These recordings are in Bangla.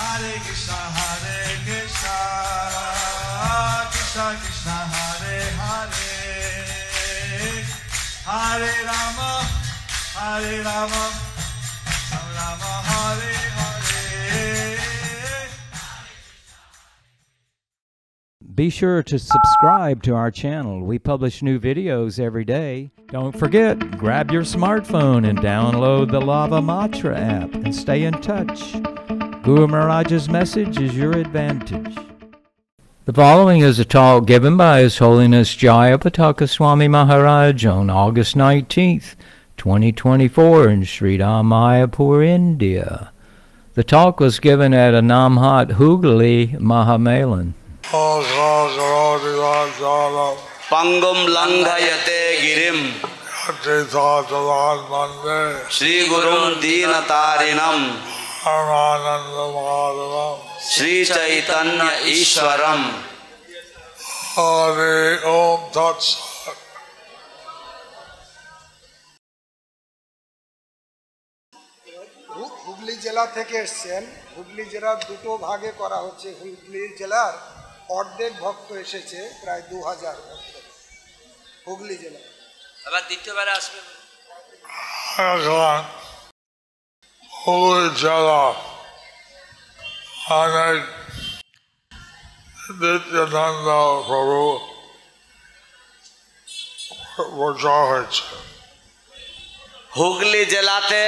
Hare Krishna Krishna Krishna Hare Hare Hare Rama Rama Hare Hare. Be sure to subscribe to our channel. We publish new videos every day. Don't forget, grab your smartphone and download the Lava Matra app and stay in touch. Guru Maharaj's message is your advantage. The following is a talk given by His Holiness Jayapataka Swami Maharaj on August 19th, 2024 in Sri Mayapur, India. The talk was given at a Namhat Hooghly Mahamelan. Pangum Langhayate Girim Sri Gurum Deenatarinam Sri Chaitanya Ishwaram. Hare Om Tat Sat. Hooghly জেলা থেকে এসেছেন। হুগলি জেলার দুটো ভাগে করা হচ্ছে। হুগলি জেলার অর্ধেক ভক্ত এসেছে, প্রায় 2000 ভক্ত হুগলি জেলা। আবার দ্বিতীয়বারে আসবে হুগলি জেলা অনেক নিত্যানন্দ প্রভু প্রচার হয়েছে। হুগলি জেলাতে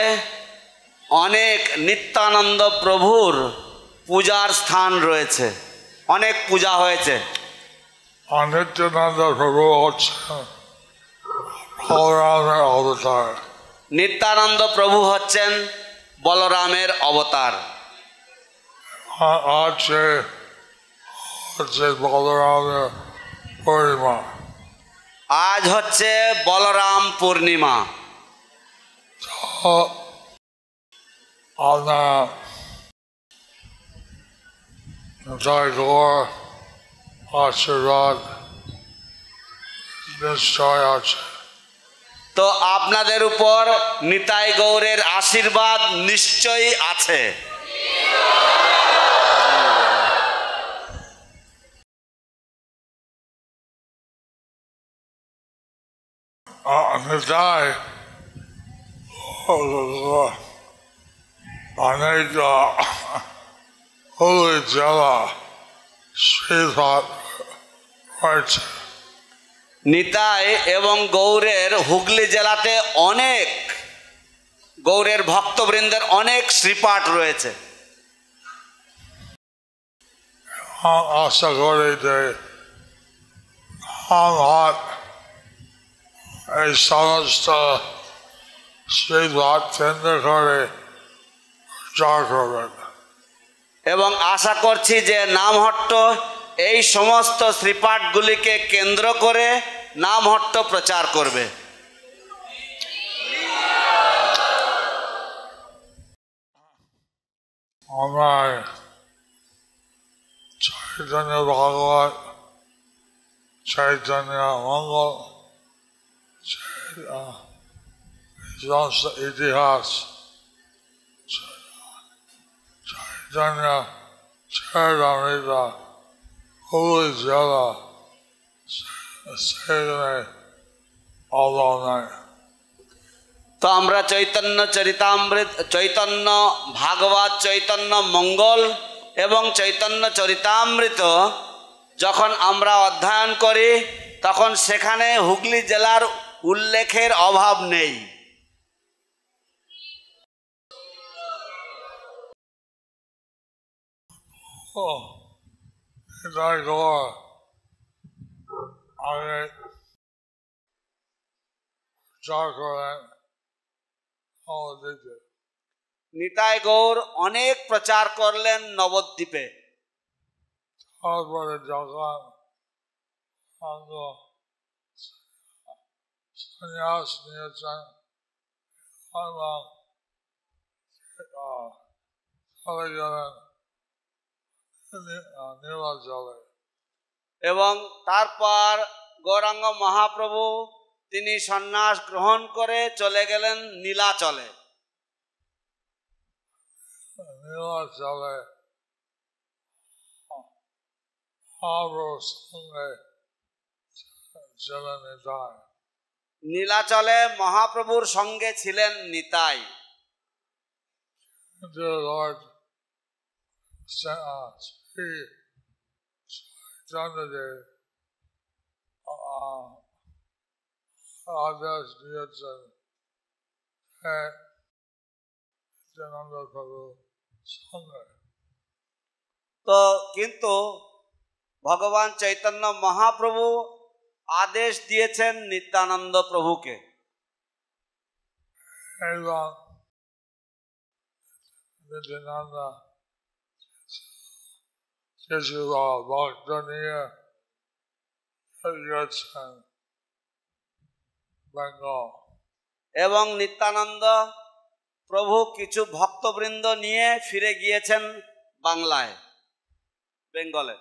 অনেক নিত্যানন্দ প্রভুর পূজার স্থান রয়েছে, অনেক পূজা হয়েছে। নিত্যানন্দ প্রভু হচ্ছে বলরামের অবতার। নিত্যানন্দ প্রভু হচ্ছেন বলরামের অবতার। আছে হচ্ছে বলরামের পূর্ণিমা। আজ হচ্ছে বলরাম পূর্ণিমা। আপনার জয় গৌর আশীর্বাদ নিশ্চয় আছে। তো আপনাদের উপর নিতাই গৌরের আশীর্বাদ নিশ্চয়ই আছে। নিতাই অনেক হুগলি জেলা শ্রীপাঠ হয়েছে। নিতাই এবং গৌরের হুগলি জেলাতে অনেক গৌরের ভক্তবৃন্দের অনেক শ্রীপাঠ রয়েছে। আশা করি যে আমার এই সমস্ত শ্রীপাঠ কেন্দ্র করে প্রচার করবেন এবং আশা করছি যে নামহট্ট এই সমস্ত শ্রীপাঠগুলিকে কেন্দ্র করে নামহট্ট প্রচার করবে। আমরা চৈতন্য ভাগবত, চৈতন্য মঙ্গল, সমস্ত ইতিহাস, চৈতন্য চরিতামৃত হুগলি জেলা সেখানে অভাব নাই। তো আমরা চৈতন্য চরিতামৃত, চৈতন্য ভাগবত, চৈতন্য মঙ্গল এবং চৈতন্য চরিতামৃত যখন আমরা অধ্যয়ন করি তখন সেখানে হুগলি জেলার উল্লেখের অভাব নেই। আগে প্রচার করেন নবদ্বীপে। নিতাই গৌর অনেক প্রচার করলেন নবদ্বীপে। তারপরে যখন সন্ন্যাস নিয়েছেন এবং চলে গেলেন নীলাচলে। এবং তারপর গৌরাঙ্গ মহাপ্রভু তিনি সন্ন্যাস গ্রহণ করে চলে গেলেন নীলাচলে। নীলাচলে Mahaprabhu's Sunday ছিলেন নিতাই। নীলাচলে মহাপ্রভুর সঙ্গে ছিলেন Nitai. The Lord sent Sri Chandradev আদেশ দিয়েছেন নিত্যানন্দ প্রভুর সঙ্গে। তো কিন্তু ভগবান চৈতন্য মহাপ্রভু আদেশ দিয়েছেন নিত্যানন্দ প্রভুকে, এবং নিত্যানন্দ কিছু ভক্ত নিয়ে গিয়েছেন বেঙ্গল। এবং নিত্যানন্দ প্রভু কিছু ভক্তবৃন্দ নিয়ে ফিরে গিয়েছেন বাংলায়, বেঙ্গলে।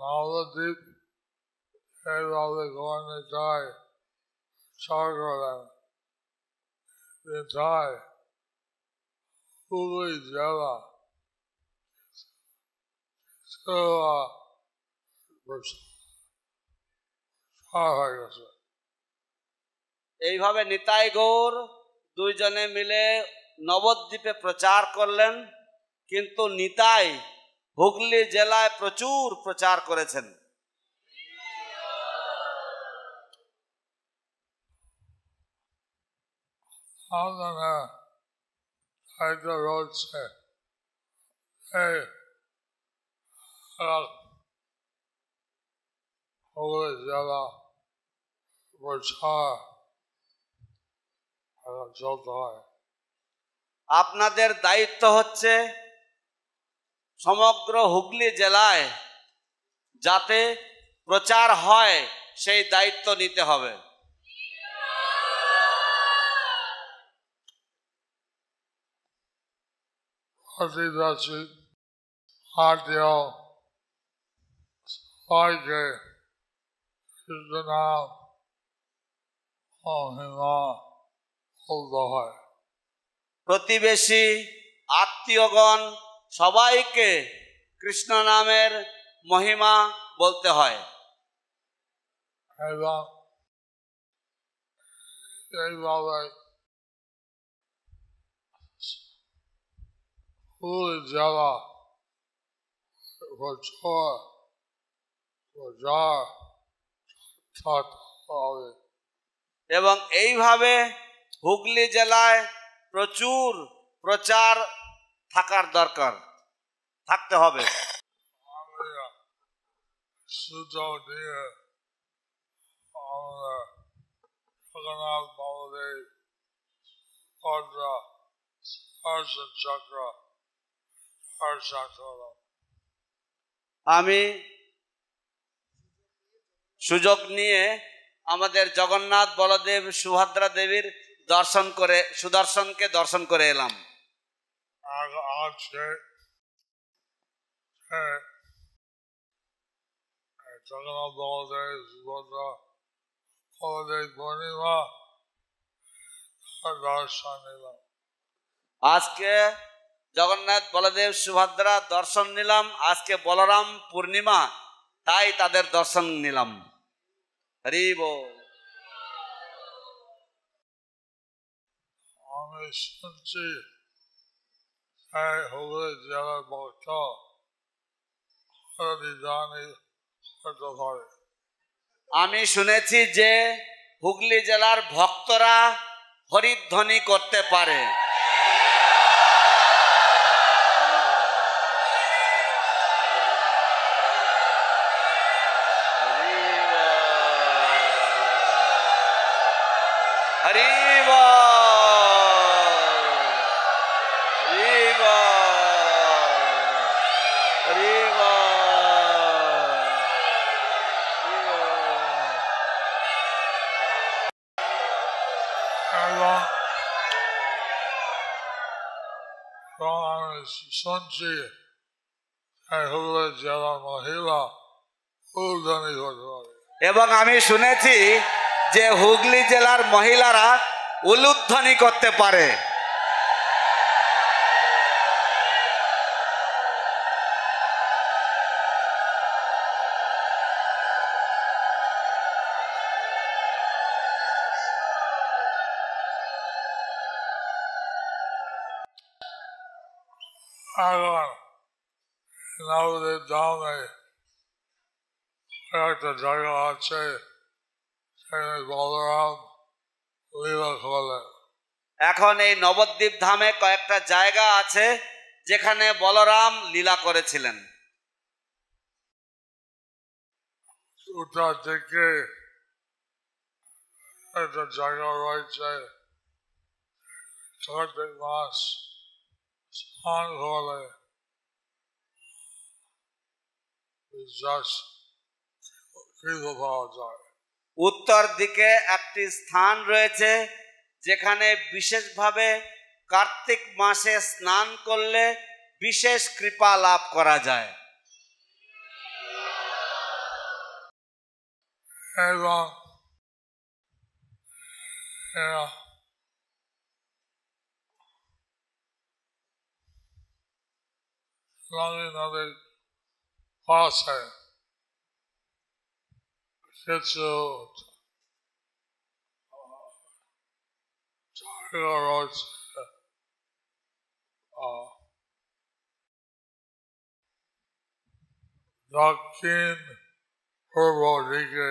নবদ্বীপ এইভাবে গড়ে যায় প্রচার করেন। নিতাই হুগলি জেলা প্রচার হয়ে গেছে। এইভাবে নিতাই গৌর দুইজনে মিলে নবদ্বীপে প্রচার করলেন, কিন্তু নিতাই হুগলি জেলায় প্রচুর প্রচার করেছেন। আপনারা হয়তো রয়েছে এই হুগলি জেলা প্রচার চলতে হয়। আপনাদের দায়িত্ব হচ্ছে সমগ্র হুগলি জেলায় যাতে প্রচার হয় সেই দায়িত্ব নিতে হবে। প্রতিবেশী আত্মীয় সবাইকে কৃষ্ণ নাম মহিমা বলতে হয়। প্রতিবেশী আত্মীয়গণ সবাইকে কৃষ্ণ নামের মহিমা বলতে হয়। এবং এইভাবে হুগলি জেলা প্রচার থাকতে হবে। এবং এইভাবে হুগলি জেলায় প্রচুর প্রচার থাকার দরকার, থাকতে হবে। সুযোগ দিয়ে আমাদের জগন্নাথ বলদেব দর্শন চক্র দর্শন করলাম। আমি সুযোগ নিয়ে আমাদের জগন্নাথ বলদেব সুভদ্রা দেবীর সুদর্শনকে দর্শন করে এলাম। আজকে জগন্নাথ বলদেব সুভদ্রা বলদেব পূর্ণিমা দর্শন নিলাম। আজকে জগন্নাথ বলদেব সুভদ্রা দর্শন নিলাম। আজকে বলরাম পূর্ণিমা, তাই তাদের দর্শন নিলাম। হরি বল। আমি শুনছি হুগলি জেলার ভক্ত জানি হতে পারে। আমি শুনেছি যে হুগলি জেলার ভক্তরা হরিধ্বনি করতে পারে। হরি বল, হরি বল, হরি বল। এবং আমি শুনছি হুগলি জেলার মহিলা উলুধ্বনি করতে পারে। এবং আমি শুনেছি যে হুগলি জেলার মহিলারা উলুধ্বনি করতে পারে। এখন নবদ্বীপ ধামে একটা জায়গা আছে, সেখানে বলরাম লীলা করেন। এখন এই নবদ্বীপ ধামে কয়েকটা জায়গা আছে যেখানে বলরাম লীলা করেছিলেন। উত্তর দিকে একটা জায়গা রয়েছে, কার্তিক মাস স্নান করে বিশ্বাস কৃত পাওয়া যায়। উত্তর দিকে একটি স্থান রয়েছে যেখানে বিশেষভাবে কার্তিক মাসে স্নান করলে বিশেষ কৃপা লাভ করা যায়। এবং নদীর পাশে কিছু জায়গা রয়েছে, দক্ষিণ পূর্ব দিকে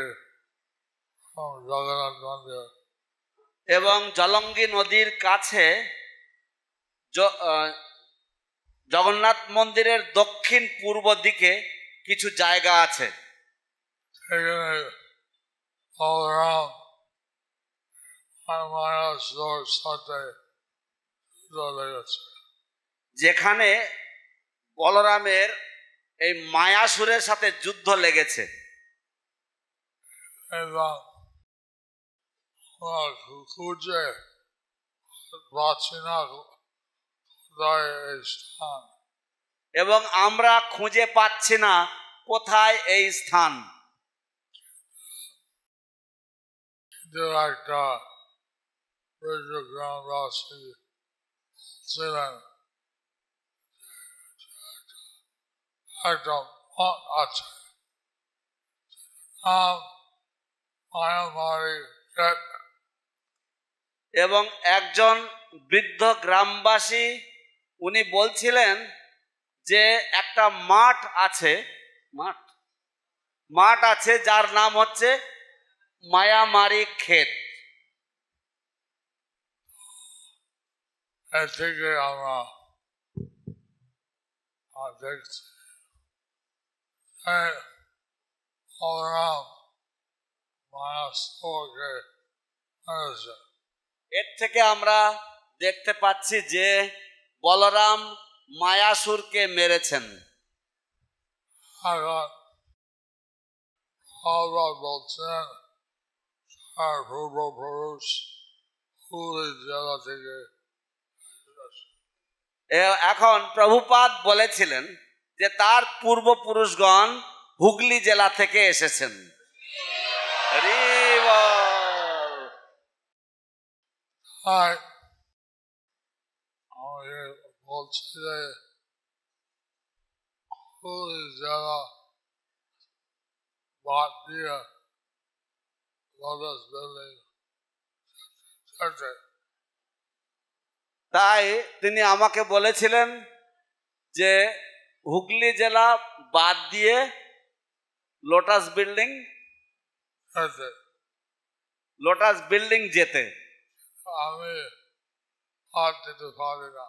জগন্নাথ মন্দির এবং জলঙ্গি নদীর কাছে জগন্নাথ মন্দিরের দক্ষিণ পূর্ব দিকে কিছু জায়গা আছে। সেখানে বলরাম আর মায়াসুর সাথে লেগেছে, যেখানে বলরামের এই মায়াসুরের সাথে যুদ্ধ লেগেছে। এবং খুঁজে পাচ্ছি না কোথায় এই স্থান, এবং আমরা খুঁজে পাচ্ছি না কোথায় এই স্থান। কিন্তু একটা গ্রামবাসী ছিলেন একটা মঠ আছে, নাম মায়ামারি ক্ষেত। এবং একজন বৃদ্ধ গ্রামবাসী উনি বলছিলেন যে একটা মাঠ আছে, মাঠ আছে যার নাম হচ্ছে মায়ামারি ক্ষেত। এর থেকে আমরা দেখছি বলরাম মায়াসুরকে মেরেছে। এর থেকে আমরা দেখতে পাচ্ছি যে বলরাম মায়াসুরকে মেরেছেন। এখন আবার বলছেন আর পূর্বপুরুষ হুগলি জেলা থেকে এখন প্রভুপাদ বলেছিলেন যে তার পূর্বপুরুষগণ হুগলি জেলা থেকে এসেছেন। তাই আমি বলছি যে হুগলি জেলা বাদ দিয়ে লোটাস বিল্ডিং তাই তিনি আমাকে বলেছিলেন যে হুগলি জেলা বাদ দিয়ে লোটাস বিল্ডিং যেতে। আমি আর দিতে পারি না।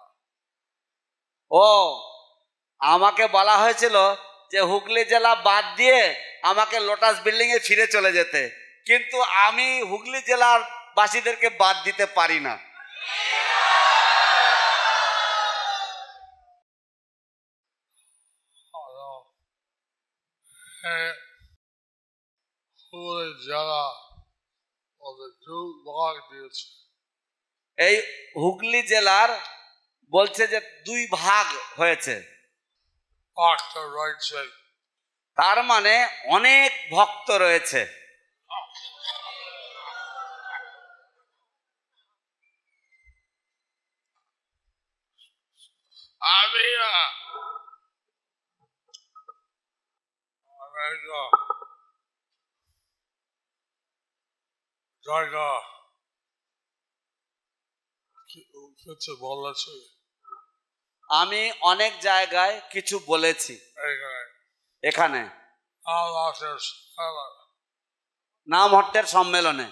ও আমাকে বলা হয়েছিল যে হুগলি জেলা বাদ দিয়ে আমাকে লোটাস বিল্ডিং এ ফিরে চলে যেতে, কিন্তু আমি হুগলি জেলার বাসীদেরকে বাদ দিতে পারি না। হুগলি জেলা দু ভাগ দিয়েছে। এই হুগলি জেলার বলছে যে দুই ভাগ হয়েছে, রয়েছে, তার মানে অনেক ভক্ত রয়েছে। আমি জায়গা কিছু বলেছি। আমি অনেক জায়গায় কিছু বলেছি এখানে নাম হট্টের সম্মেলনে,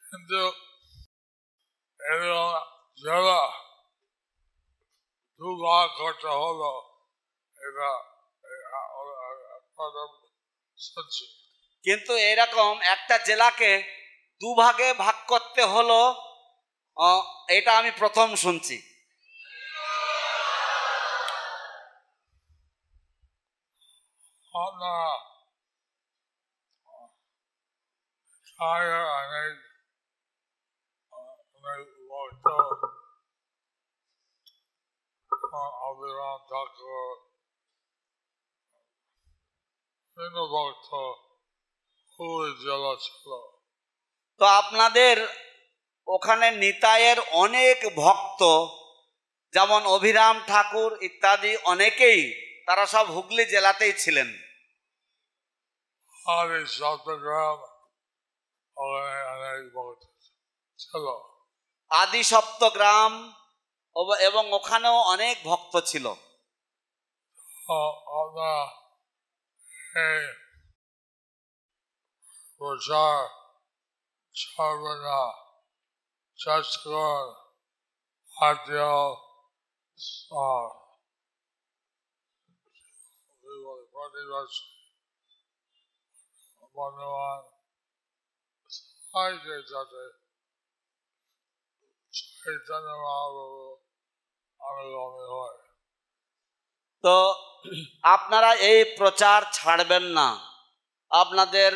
কিন্তু যারা দুবার করতে হলো এটা সত্যি। কিন্তু এরকম একটা জেলাকে দুভাগে ভাগ করতে হলো, এটা আমি প্রথম শুনছি। আপনারা অনেক ভক্ত অবিরাম ঠাকুর ভক্ত হুগলি জেলা ছিল। তো আপনাদের ওখানে নিতাইয়ের অনেক ভক্ত, যেমন অভিরাম ঠাকুর ইত্যাদি অনেকেই, তারা সব হুগলি জেলাতেই ছিলেন। আর এই চট্টগ্রাম অনেক ভক্ত ছিল। আদি সপ্তগ্রাম এবং ওখানেও অনেক ভক্ত ছিল। আপনারা এই প্রচার সর্বদা চেষ্টা আত্মীয় প্রতিবেশী বন্ধুবান সবাইকে যাতে চৈতন্য মহাপ্রভু অনুগামী হয়। তো আপনারা এই প্রচার ছাড়বেন না। আপনাদের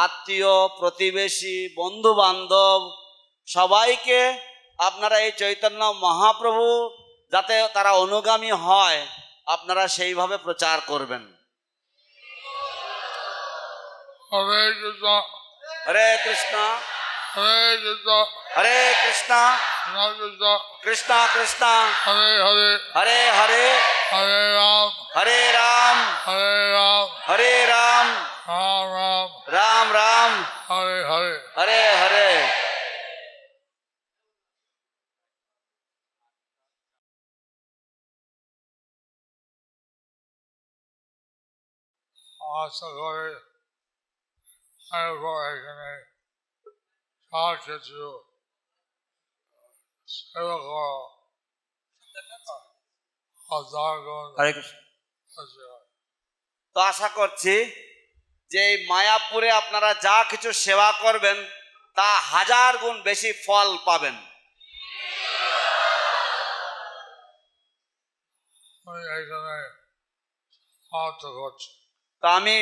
আত্মীয় প্রতিবেশী বন্ধু বান্ধব সবাইকে আপনারা এই চৈতন্য মহাপ্রভু যাতে তারা অনুগামী হয়, আপনারা সেইভাবে প্রচার করবেন। হরে কৃষ্ণ হরে কৃষ্ণ হরে কৃষ্ণ হরে কৃষ্ণ কৃষ্ণ কৃষ্ণ কৃষ্ণ হরে হরে হরে হরে হরে রাম হরে রাম হরে রাম হরে রাম রাম রাম রাম রাম হরে হরে। হরে হরে। আশা করে এরপর এখানে যা কিছু সেবা করো হাজার গুণ হরে কৃষ্ণ। তো আশা করছি যে এই মায়াপুরে আপনারা যা কিছু সেবা করবেন তা 1000 গুণ বেশি ফল পাবেন। আমি এখানে সমাপ্ত করছি। তো আমি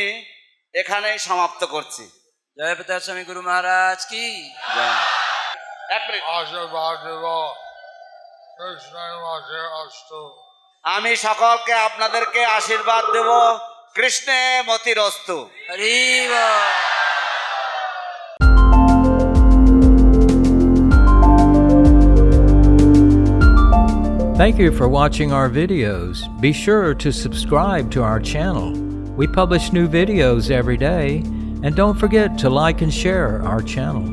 এখানেই সমাপ্ত করছি। জয় পিতা স্বামী গুরু মহারাজ কি এক মিনিট, আশীর্বাদ দেব কৃষ্ণের মাঝে অস্ত। আমি সকলকে আপনাদেরকে আশীর্বাদ দেব, কৃষ্ণে মতিরস্তু। হরি বল। Thank you for watching our videos. Be sure to subscribe to our channel. We publish new videos every day, and don't forget to like and share our channel.